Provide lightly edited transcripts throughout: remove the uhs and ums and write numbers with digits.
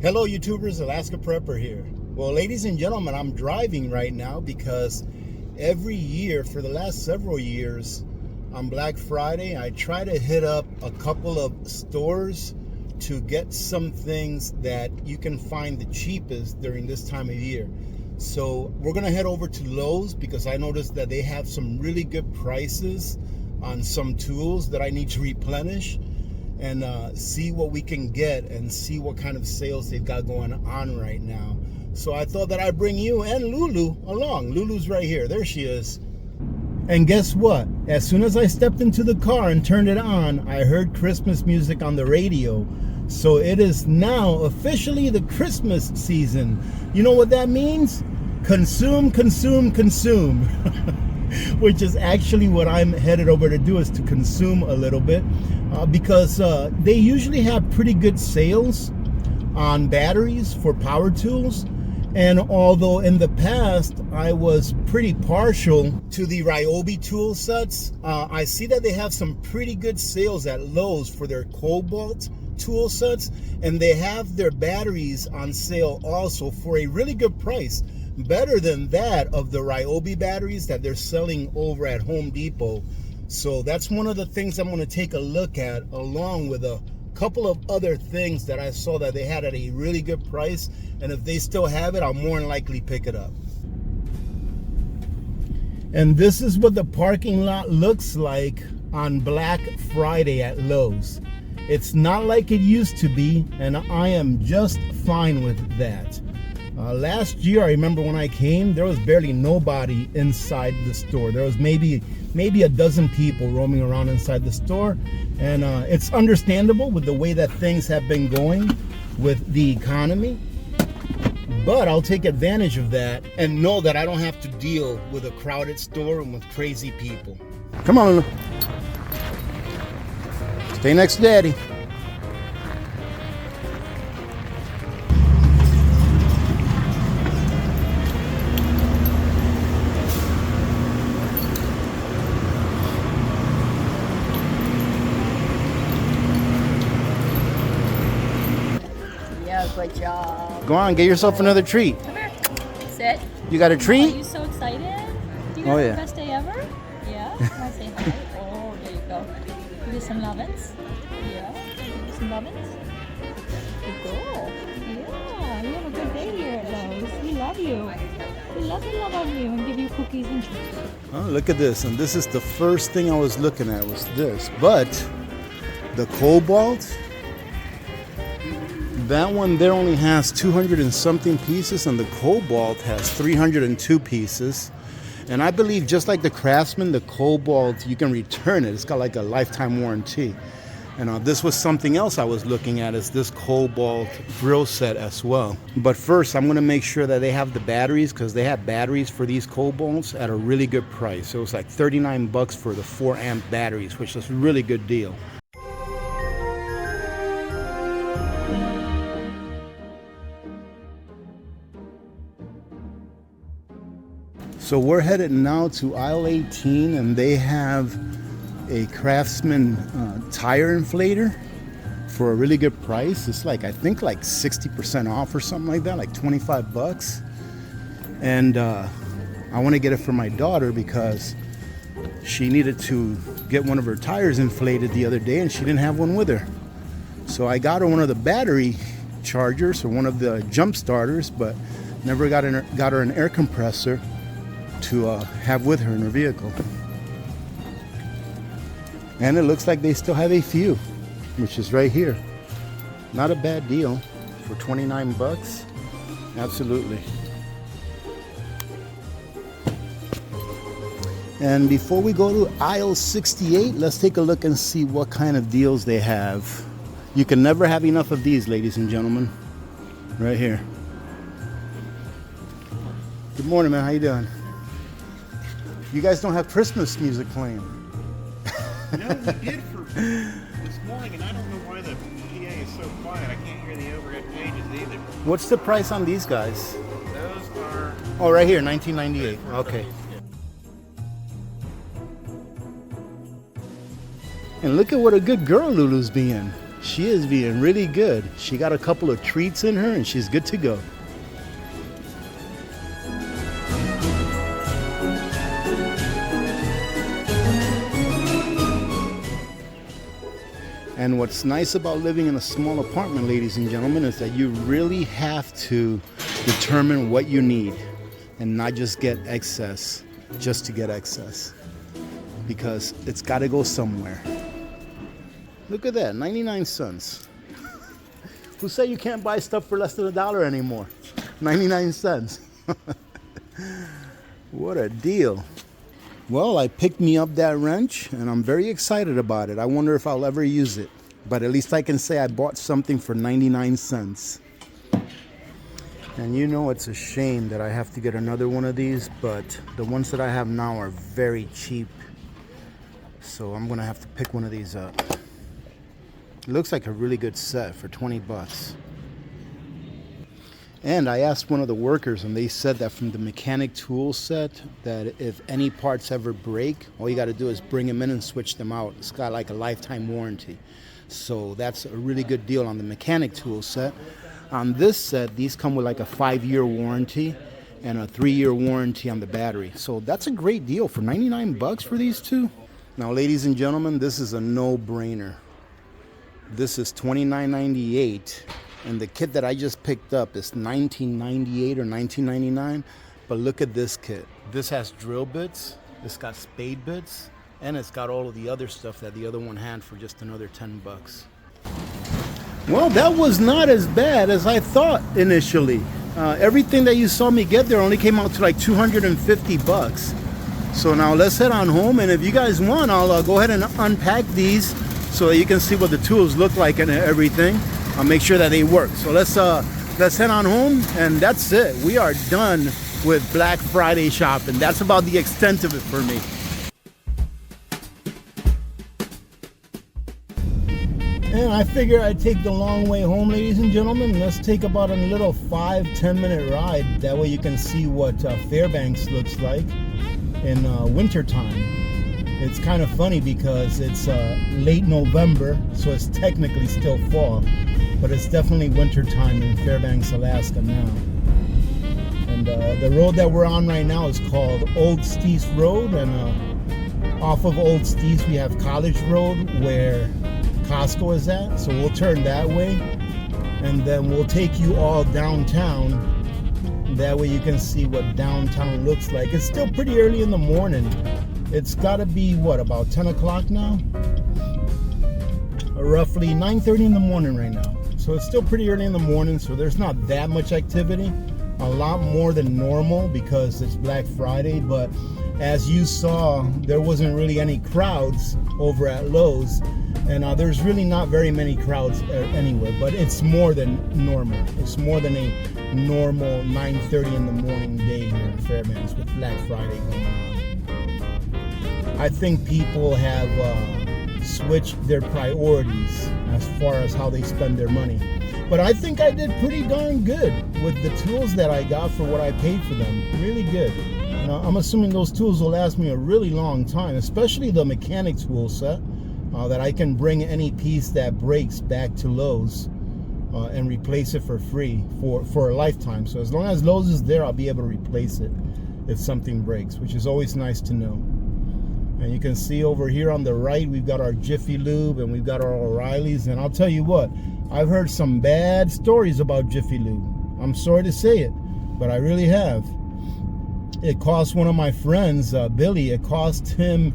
Hello YouTubers, Alaska Prepper here. Well, ladies and gentlemen, I'm driving right now because every year for the last several years on Black Friday, I try to hit up a couple of stores to get some things that you can find the cheapest during this time of year. So we're gonna head over to Lowe's because I noticed that they have some really good prices on some tools that I need to replenish, and see what we can get and see what kind of sales they've got going on right now. So I thought that I'd bring you and Lulu along. Lulu's right here. There she is. And guess what? As soon as I stepped into the car and turned it on, I heard Christmas music on the radio. So it is now officially the Christmas season. You know what that means? Consume, consume, consume. Which is actually what I'm headed over to do, is to consume a little bit. Because they usually have pretty good sales on batteries for power tools. And although in the past I was pretty partial to the Ryobi tool sets, I see that they have some pretty good sales at Lowe's for their Cobalt tool sets, and they have their batteries on sale also for a really good price, better than that of the Ryobi batteries that they're selling over at Home Depot. So that's one of the things I'm going to take a look at, along with a couple of other things that I saw that they had at a really good price, and if they still have it, I'll more than likely pick it up. And this is what the parking lot looks like on Black Friday at Lowe's. It's not like it used to be, and I am just fine with that. Last year, I remember when I came, there was barely nobody inside the store. There was maybe a dozen people roaming around inside the store, and it's understandable with the way that things have been going with the economy. But I'll take advantage of that and know that I don't have to deal with a crowded store and with crazy people. Come on, Lulu. Stay next to Daddy. Yeah, good job. Go on, get yourself another treat. Come here. Sit. You got a treat? Are you so excited? You Oh, got yeah. the best day ever? Yeah? Want to say hi? Oh, there you go. Give you some lovin's? Yeah? Give you some lovin's? Good girl. Yeah, you have a good day here at Lowe's. We love you. We love you and give you cookies and treats. Oh, look at this. And this is the first thing I was looking at, was this. But the Cobalt, that one there only has 200 and something pieces, and the Cobalt has 302 pieces. And I believe, just like the Craftsman, the Cobalt, you can return it. It's got like a lifetime warranty. And this was something else I was looking at, is this Cobalt drill set as well. But first, I'm going to make sure that they have the batteries, because they have batteries for these Cobalts at a really good price. It was like 39 bucks for the 4 amp batteries, which is a really good deal. So we're headed now to aisle 18, and they have a Craftsman tire inflator for a really good price. It's like, I think like 60% off or something like that, like 25 bucks. And I want to get it for my daughter because she needed to get one of her tires inflated the other day and she didn't have one with her. So I got her one of the battery chargers, or one of the jump starters, but never got her an air compressor to have with her in her vehicle. And it looks like they still have a few, which is right here. Not a bad deal for 29 bucks. Absolutely. And before we go to aisle 68, let's take a look and see what kind of deals they have. You can never have enough of these, ladies and gentlemen. Right here. Good morning, man. How you doing? You guys don't have Christmas music playing. No, we did for this morning, and I don't know why the PA is so quiet. I can't hear the overhead pages either. What's the price on these guys? Those are... Oh, right here, $19.98. Okay. And look at what a good girl Lulu's being. She is being really good. She got a couple of treats in her and she's good to go. And what's nice about living in a small apartment, ladies and gentlemen, is that you really have to determine what you need and not just get excess just to get excess, because it's got to go somewhere. Look at that, 99 cents. Who said you can't buy stuff for less than $1 anymore? 99 cents. What a deal. Well, I picked me up that wrench and I'm very excited about it. I wonder if I'll ever use it, but at least I can say I bought something for 99 cents. And you know it's a shame that I have to get another one of these, but the ones that I have now are very cheap. So I'm gonna have to pick one of these up. It looks like a really good set for 20 bucks. And I asked one of the workers and they said that from the mechanic tool set, that if any parts ever break, all you gotta do is bring them in and switch them out. It's got like a lifetime warranty. So that's a really good deal on the mechanic tool set. On this set, these come with like a 5-year warranty and a 3-year warranty on the battery. So that's a great deal for 99 bucks for these two. Now, ladies and gentlemen, this is a no-brainer. This is $29.98, and the kit that I just picked up is $19.98 or $19.99. But look at this kit. This has drill bits, it's got spade bits, and it's got all of the other stuff that the other one had for just another 10 bucks. Well, that was not as bad as I thought initially. Everything that you saw me get there only came out to like 250 bucks. So now let's head on home, and if you guys want, I'll go ahead and unpack these so that you can see what the tools look like and everything. I'll make sure that they work. So let's head on home, and that's it. We are done with Black Friday shopping. That's about the extent of it for me. And I figure I'd take the long way home, ladies and gentlemen. Let's take about a little 5-10 minute ride. That way you can see what Fairbanks looks like in winter time. It's kind of funny because it's late November, so it's technically still fall, but it's definitely winter time in Fairbanks, Alaska now. And the road that we're on right now is called Old Steese Road, and off of Old Steese we have College Road where Costco is at, so we'll turn that way and then we'll take you all downtown. That way you can see what downtown looks like. It's still pretty early in the morning. It's got to be what, about 10 o'clock now? Roughly 9:30 in the morning right now. So it's still pretty early in the morning, so there's not that much activity. A lot more than normal because it's Black Friday, but as you saw, there wasn't really any crowds over at Lowe's. And there's really not very many crowds anywhere, but it's more than normal. It's more than a normal 9:30 in the morning day here in Fairbanks with Black Friday going on. I think people have switched their priorities as far as how they spend their money. But I think I did pretty darn good with the tools that I got for what I paid for them. Really good. And I'm assuming those tools will last me a really long time, especially the mechanic tool set. That I can bring any piece that breaks back to Lowe's and replace it for free for a lifetime. So as long as Lowe's is there, I'll be able to replace it if something breaks, which is always nice to know. And you can see over here on the right, we've got our Jiffy Lube and we've got our O'Reilly's. And I'll tell you what, I've heard some bad stories about Jiffy Lube. I'm sorry to say it, but I really have. It cost one of my friends, Billy, it cost him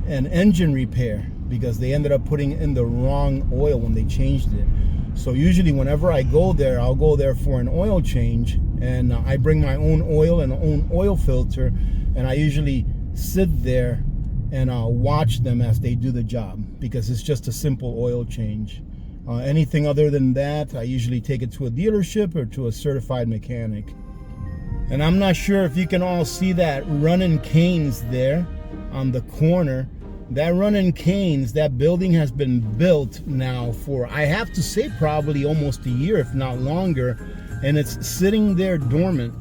an engine repair, because they ended up putting in the wrong oil when they changed it. So usually whenever I go there, I'll go there for an oil change, and I bring my own oil and own oil filter, and I usually sit there and watch them as they do the job, because it's just a simple oil change. Anything other than that, I usually take it to a dealership or to a certified mechanic. And I'm not sure if you can all see that running canes there on the corner. That running canes, that building has been built now for, I have to say, probably almost a year, if not longer. And it's sitting there dormant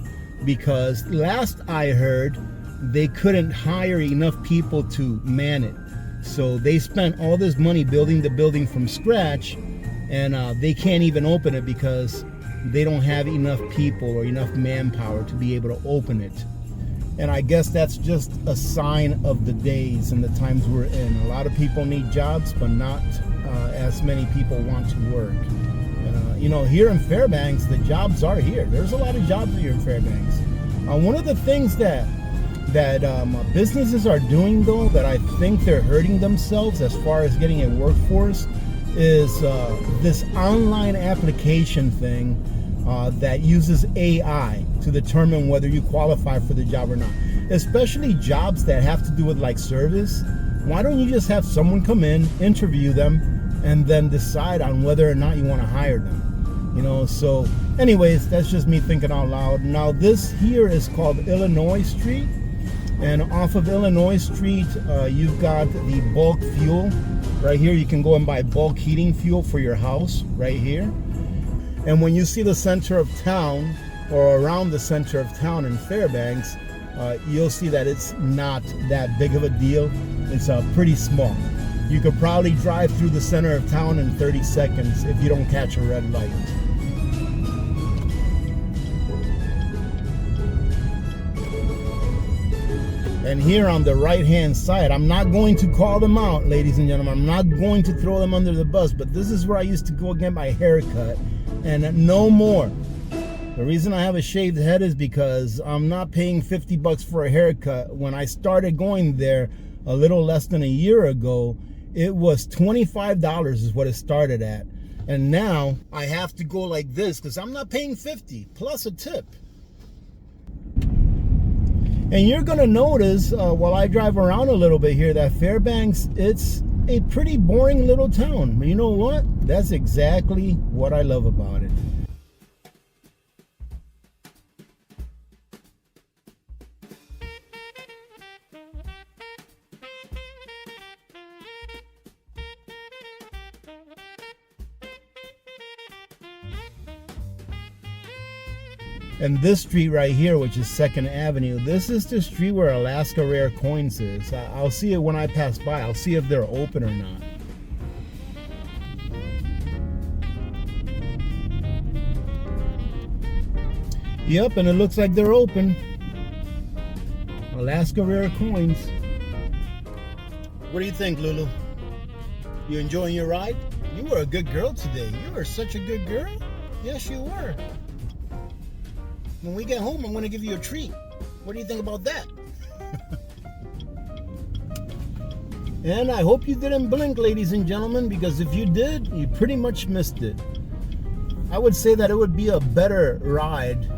because last I heard, they couldn't hire enough people to man it. So they spent all this money building the building from scratch, and they can't even open it because they don't have enough people or enough manpower to be able to open it. And I guess that's just a sign of the days and the times we're in. A lot of people need jobs, but not as many people want to work. You know, here in Fairbanks, the jobs are here. There's a lot of jobs here in Fairbanks. One of the things that businesses are doing, though, that I think they're hurting themselves as far as getting a workforce is this online application thing that uses AI to determine whether you qualify for the job or not. Especially jobs that have to do with like service. Why don't you just have someone come in, interview them, and then decide on whether or not you want to hire them? You know, so anyways, that's just me thinking out loud. Now this here is called Illinois Street, and off of Illinois Street you've got the bulk fuel right here. You can go and buy bulk heating fuel for your house right here. And when you see the center of town or around the center of town in Fairbanks, you'll see that it's not that big of a deal. It's pretty small. You could probably drive through the center of town in 30 seconds if you don't catch a red light. And here on the right hand side, I'm not going to call them out, ladies and gentlemen. I'm not going to throw them under the bus, but this is where I used to go get my hair cut, and no more. The reason I have a shaved head is because I'm not paying 50 bucks for a haircut. When I started going there a little less than a year ago, it was $25 is what it started at. And now I have to go like this because I'm not paying 50 plus a tip. And you're gonna notice while I drive around a little bit here that Fairbanks, it's a pretty boring little town. But you know what? That's exactly what I love about it. And this street right here, which is 2nd Avenue, this is the street where Alaska Rare Coins is. I'll see it when I pass by. I'll see if they're open or not. Yep, and it looks like they're open. Alaska Rare Coins. What do you think, Lulu? You enjoying your ride? You were a good girl today. You were such a good girl. Yes, you were. When we get home, I'm going to give you a treat. What do you think about that? And I hope you didn't blink, ladies and gentlemen, because if you did, you pretty much missed it. I would say that it would be a better ride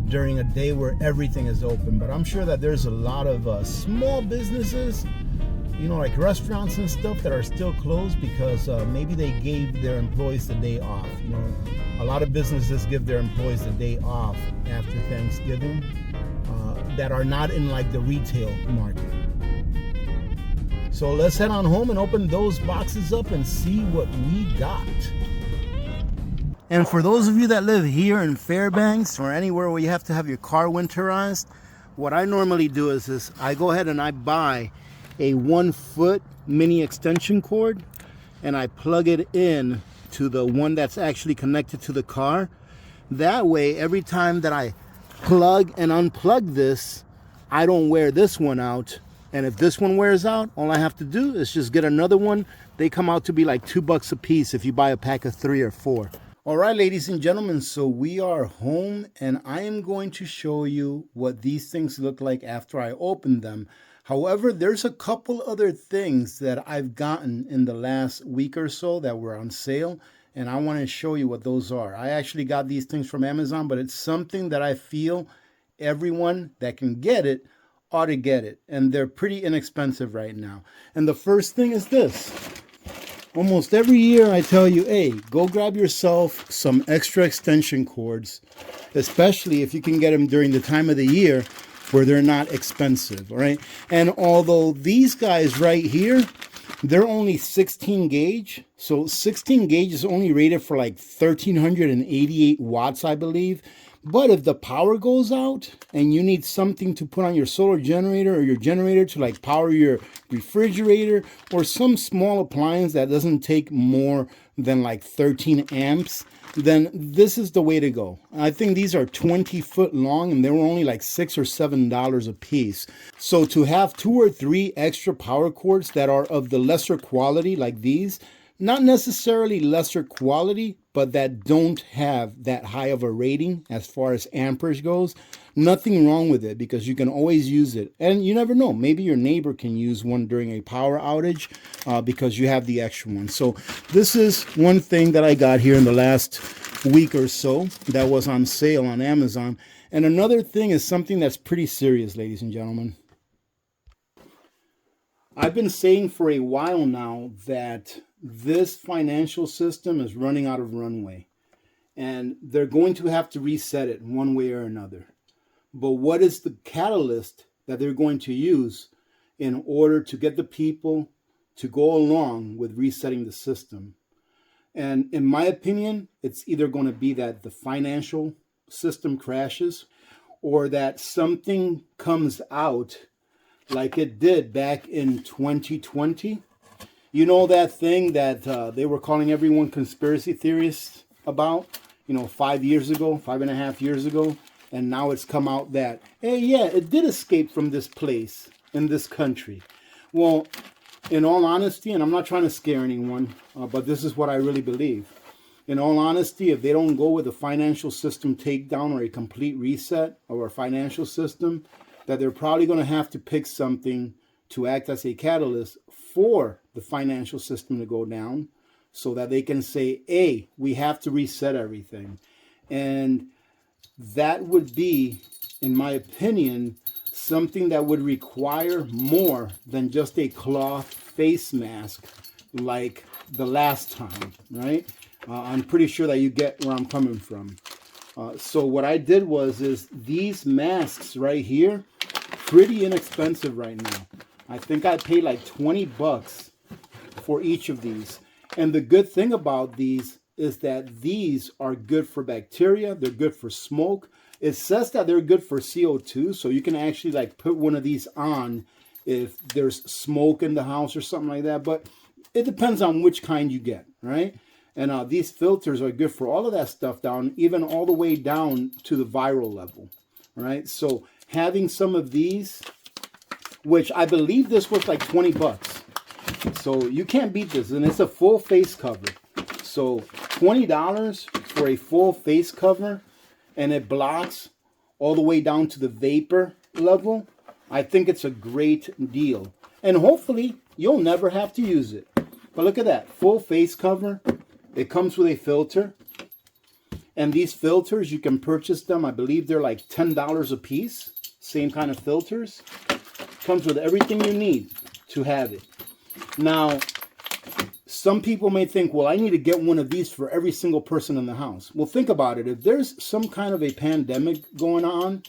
during a day where everything is open, but I'm sure that there's a lot of small businesses, you know, like restaurants and stuff that are still closed because maybe they gave their employees the day off. You know, a lot of businesses give their employees the day off after Thanksgiving that are not in like the retail market. So let's head on home and open those boxes up and see what we got. And for those of you that live here in Fairbanks or anywhere where you have to have your car winterized, what I normally do is I go ahead and I buy a 1-foot mini extension cord and I plug it in to the one that's actually connected to the car. That way, every time that I plug and unplug this, I don't wear this one out. And if this one wears out, all I have to do is just get another one. They come out to be like $2 a piece if you buy a pack of 3 or 4. All right, ladies and gentlemen, so we are home and I am going to show you what these things look like after I open them. However, there's a couple other things that I've gotten in the last week or so that were on sale, and I want to show you what those are. I actually got these things from Amazon, but it's something that I feel everyone that can get it ought to get it, and they're pretty inexpensive right now. And the first thing is this. Almost every year I tell you, hey, go grab yourself some extra extension cords, especially if you can get them during the time of the year where they're not expensive, all right? And although these guys right here, they're only 16 gauge, so 16 gauge is only rated for like 1388 watts, I believe. But if the power goes out and you need something to put on your solar generator or your generator to like power your refrigerator or some small appliance that doesn't take more than like 13 amps, then this is the way to go. I think these are 20 foot long and they were only like $6 or $7 a piece. So to have 2 or 3 extra power cords that are of the lesser quality like these, not necessarily lesser quality, but that don't have that high of a rating as far as amperage goes, nothing wrong with it because you can always use it. And you never know, maybe your neighbor can use one during a power outage because you have the extra one. So this is one thing that I got here in the last week or so that was on sale on Amazon. And another thing is something that's pretty serious, ladies and gentlemen. I've been saying for a while now that this financial system is running out of runway and they're going to have to reset it one way or another. But what is the catalyst that they're going to use in order to get the people to go along with resetting the system? And in my opinion, it's either going to be that the financial system crashes or that something comes out like it did back in 2020. You know that thing that they were calling everyone conspiracy theorists about, 5 years ago, 5.5 years ago, and now it's come out that, hey, yeah, it did escape from this place in this country. Well, in all honesty, and I'm not trying to scare anyone, but this is what I really believe. In all honesty, if they don't go with a financial system takedown or a complete reset of our financial system, that they're probably going to have to pick something to act as a catalyst for the financial system to go down so that they can say, hey, we have to reset everything. And that would be, in my opinion, something that would require more than just a cloth face mask like the last time, right? I'm pretty sure that you get where I'm coming from. So what I did is these masks right here, pretty inexpensive right now. I think I paid like 20 bucks for each of these. And the good thing about these is that these are good for bacteria. They're good for smoke. It says that they're good for CO2. So you can actually like put one of these on if there's smoke in the house or something like that. But it depends on which kind you get, right? And these filters are good for all of that stuff down, even all the way down to the viral level, right? So having some of these, which I believe this was like 20 bucks. So you can't beat this. And it's a full face cover. So $20 for a full face cover, and it blocks all the way down to the vapor level. I think it's a great deal. And hopefully you'll never have to use it. But look at that, full face cover. It comes with a filter. And these filters, you can purchase them. I believe they're like $10 a piece. Same kind of filters. Comes with everything you need to have it. Now, some people may think, well, I need to get one of these for every single person in the house. Well, think about it. If there's some kind of a pandemic going on,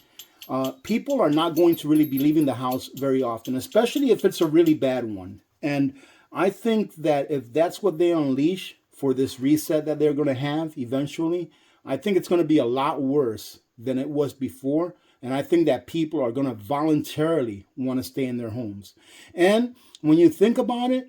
people are not going to really be leaving the house very often, especially if it's a really bad one. And I think that if that's what they unleash for this reset that they're going to have eventually, I think it's going to be a lot worse than it was before. And I think that people are going to voluntarily want to stay in their homes. And when you think about it,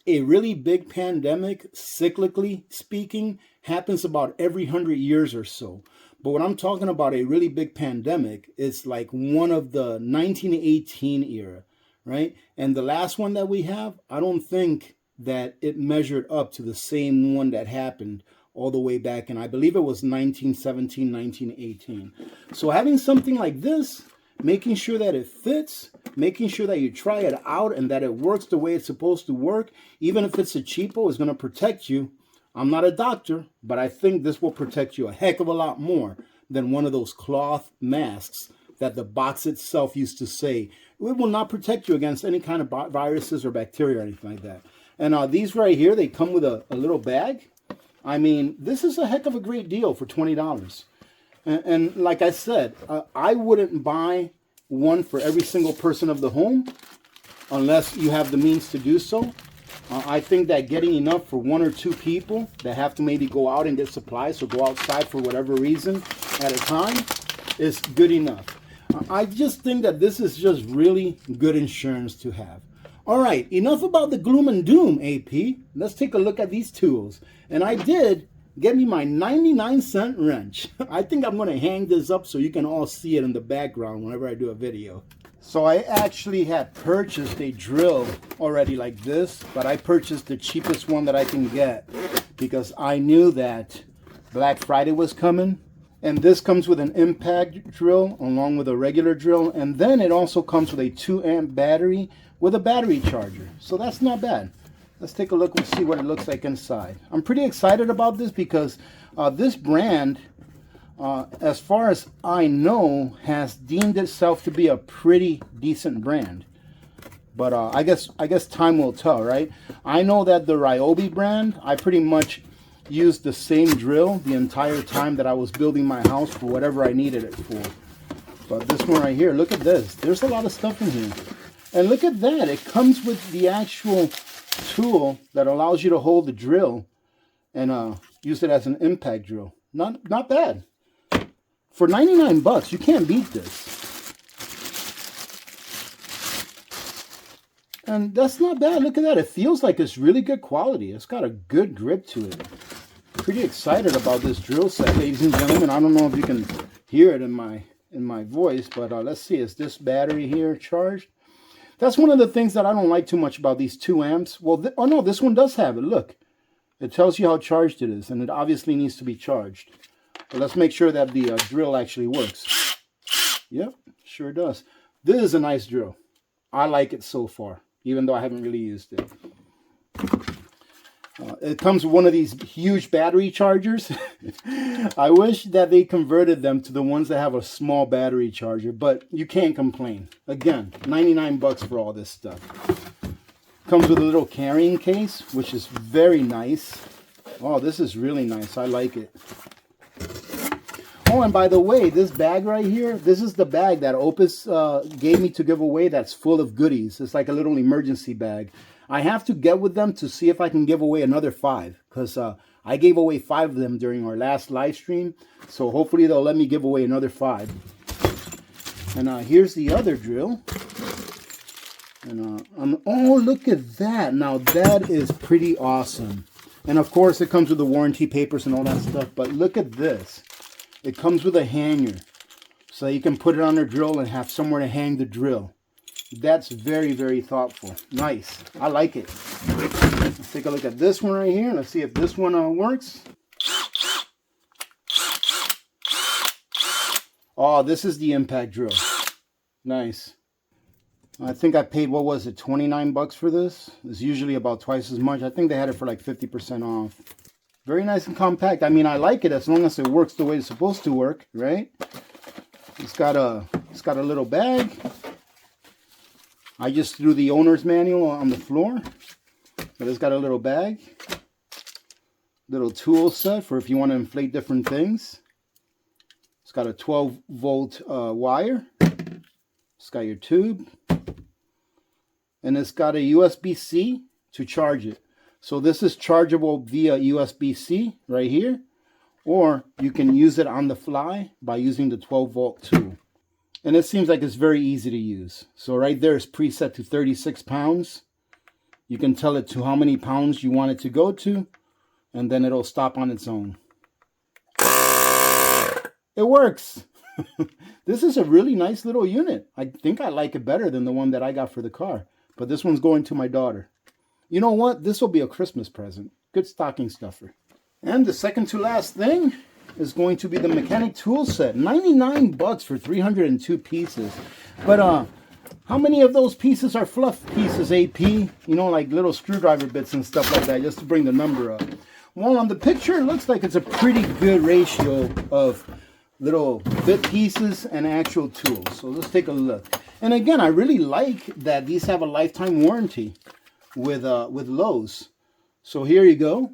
a really big pandemic, cyclically speaking, happens about every 100 years or so. But when I'm talking about a really big pandemic, it's like one of the 1918 era, right? And the last one that we have, I don't think that it measured up to the same one that happened all the way back in, I believe it was 1917, 1918. So having something like this, making sure that it fits, making sure that you try it out and that it works the way it's supposed to work, even if it's a cheapo, is going to protect you. I'm not a doctor, but I think this will protect you a heck of a lot more than one of those cloth masks that the box itself used to say. It will not protect you against any kind of viruses or bacteria or anything like that. And these right here, they come with a little bag. I mean, this is a heck of a great deal for $20. And like I said, I wouldn't buy one for every single person of the home unless you have the means to do so. I think that getting enough for 1 or 2 people that have to maybe go out and get supplies or go outside for whatever reason at a time is good enough. I just think that this is just really good insurance to have. All right, enough about the gloom and doom, AP. Let's take a look at these tools. And I did get me my 99-cent wrench. I think I'm going to hang this up so you can all see it in the background whenever I do a video. So I actually had purchased a drill already like this, but I purchased the cheapest one that I can get because I knew that Black Friday was coming. And this comes with an impact drill along with a regular drill. And then it also comes with a 2-amp battery with a battery charger. So that's not bad. Let's take a look and see what it looks like inside. I'm pretty excited about this because this brand, as far as I know, has deemed itself to be a pretty decent brand. But I guess time will tell, right? I know that the Ryobi brand, I pretty much used the same drill the entire time that I was building my house for whatever I needed it for. But this one right here, look at this. There's a lot of stuff in here. And look at that. It comes with the actual tool that allows you to hold the drill and use it as an impact drill. Not bad. For 99 bucks, you can't beat this. And that's not bad. Look at that. It feels like it's really good quality. It's got a good grip to it. Pretty excited about this drill set, ladies and gentlemen. I don't know if you can hear it in my voice, but let's see. Is this battery here charged? That's one of the things that I don't like too much about these 2 amps. Well, oh no, this one does have it. Look, it tells you how charged it is, and it obviously needs to be charged. But let's make sure that the drill actually works. Yep, sure does. This is a nice drill. I like it so far, even though I haven't really used it. It comes with one of these huge battery chargers. I wish that they converted them to the ones that have a small battery charger, but you can't complain. Again, 99 bucks for all this stuff. Comes with a little carrying case, which is very nice. Oh, this is really nice. I like it. Oh, and by the way, this bag right here, this is the bag that OUPES gave me to give away that's full of goodies. It's like a little emergency bag. I have to get with them to see if I can give away another 5, because I gave away 5 of them during our last live stream. So hopefully they'll let me give away another 5. And here's the other drill. And oh, look at that. Now that is pretty awesome. And of course it comes with the warranty papers and all that stuff. But look at this. It comes with a hanger, so you can put it on a drill and have somewhere to hang the drill. That's very, very thoughtful. Nice. I like it. Let's take a look at this one right here. Let's see if this one works. Oh, this is the impact drill. Nice. I think I paid, what was it, 29 bucks for this? It's usually about twice as much. I think they had it for like 50% off. Very nice and compact. I mean, I like it as long as it works the way it's supposed to work, right? It's got a little bag. I just threw the owner's manual on the floor, but it's got a little bag, little tool set for if you want to inflate different things. It's got a 12-volt wire. It's got your tube, and it's got a USB-C to charge it. So this is chargeable via USB-C right here, or you can use it on the fly by using the 12-volt tool. And it seems like it's very easy to use. So right there is preset to 36 pounds. You can tell it to how many pounds you want it to go to, and then it'll stop on its own. It works. This is a really nice little unit. I think I like it better than the one that I got for the car. But this one's going to my daughter. You know what? This will be a Christmas present. Good stocking stuffer. And the second to last thing is going to be the mechanic tool set. 99 bucks for 302 pieces. But how many of those pieces are fluff pieces, AP? You know, like little screwdriver bits and stuff like that, just to bring the number up. Well, on the picture, it looks like it's a pretty good ratio of little bit pieces and actual tools. So let's take a look. And again, I really like that these have a lifetime warranty with Lowe's. So here you go.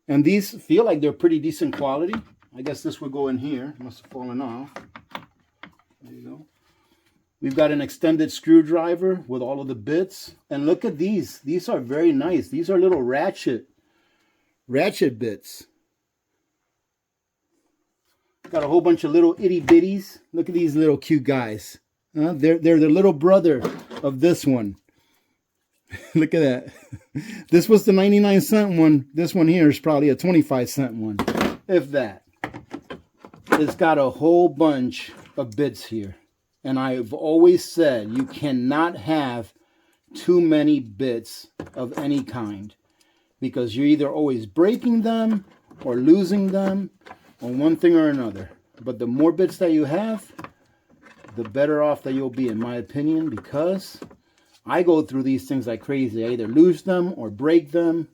And these feel like they're pretty decent quality. I guess this would go in here. Must have fallen off. There you go. We've got an extended screwdriver with all of the bits. And look at these. These are very nice. These are little ratchet bits. Got a whole bunch of little itty bitties. Look at these little cute guys. They're the little brother of this one. Look at that. This was the 99-cent one. This one here is probably a 25-cent one, if that. It's got a whole bunch of bits here. And I've always said you cannot have too many bits of any kind, because you're either always breaking them or losing them on one thing or another. But the more bits that you have, the better off that you'll be, in my opinion, because I go through these things like crazy. I either lose them or break them,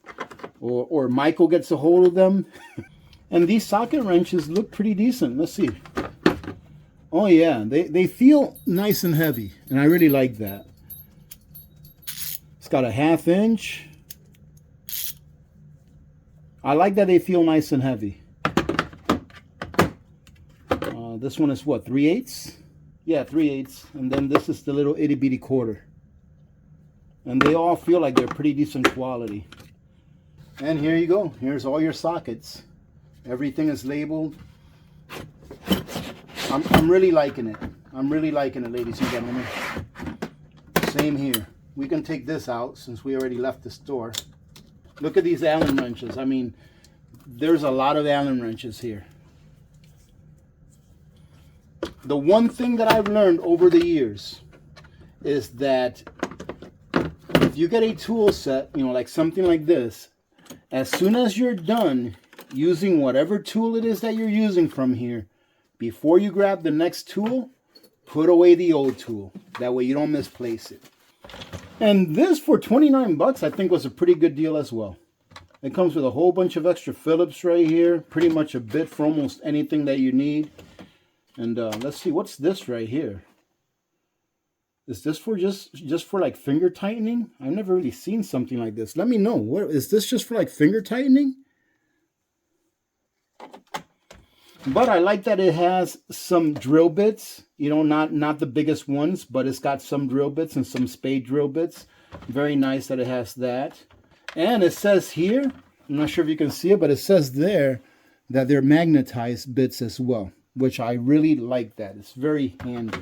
or Michael gets a hold of them. And these socket wrenches look pretty decent. Let's see. Oh yeah, they feel nice and heavy, and I really like that. It's got a 1/2 inch. I like that they feel nice and heavy. This one is what, 3/8? Yeah, 3/8. And then this is the little itty bitty 1/4. And they all feel like they're pretty decent quality. And here you go. Here's all your sockets. Everything is labeled. I'm really liking it. I'm really liking it, ladies and gentlemen. Same here. We can take this out since we already left the store. Look at these Allen wrenches. I mean, there's a lot of Allen wrenches here. The one thing that I've learned over the years is that if you get a tool set, you know, like something like this, as soon as you're done using whatever tool it is that you're using from here, before you grab the next tool, put away the old tool. That way you don't misplace it. And this for 29 bucks, I think was a pretty good deal as well. It comes with a whole bunch of extra Phillips right here. Pretty much a bit for almost anything that you need. And let's see, what's this right here? Is this for just for like finger tightening? I've never really seen something like this. Let me know. What is this, just for like finger tightening? But I like that it has some drill bits, you know, not the biggest ones, but it's got some drill bits and some spade drill bits. Very nice that it has that. And it says here, I'm not sure if you can see it, but it says there that they're magnetized bits as well, which I really like that. It's very handy.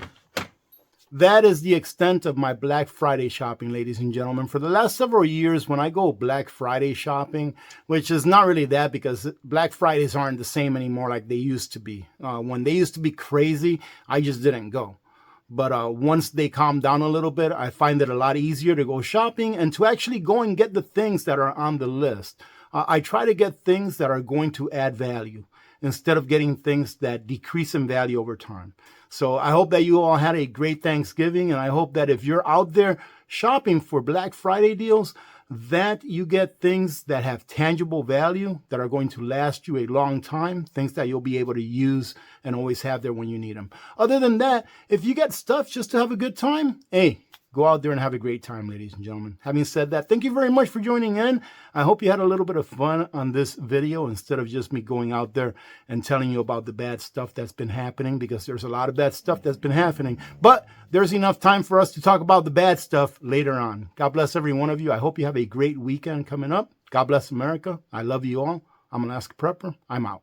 That is the extent of my Black Friday shopping, ladies and gentlemen. For the last several years, when I go Black Friday shopping, which is not really that because Black Fridays aren't the same anymore like they used to be. When they used to be crazy, I just didn't go. But once they calm down a little bit, I find it a lot easier to go shopping and to actually go and get the things that are on the list. I try to get things that are going to add value instead of getting things that decrease in value over time. So I hope that you all had a great Thanksgiving, and I hope that if you're out there shopping for Black Friday deals, that you get things that have tangible value, that are going to last you a long time, things that you'll be able to use and always have there when you need them. Other than that, if you get stuff just to have a good time, hey, go out there and have a great time, ladies and gentlemen. Having said that, thank you very much for joining in. I hope you had a little bit of fun on this video instead of just me going out there and telling you about the bad stuff that's been happening, because there's a lot of bad stuff that's been happening. But there's enough time for us to talk about the bad stuff later on. God bless every one of you. I hope you have a great weekend coming up. God bless America. I love you all. I'm Alaska Prepper. I'm out.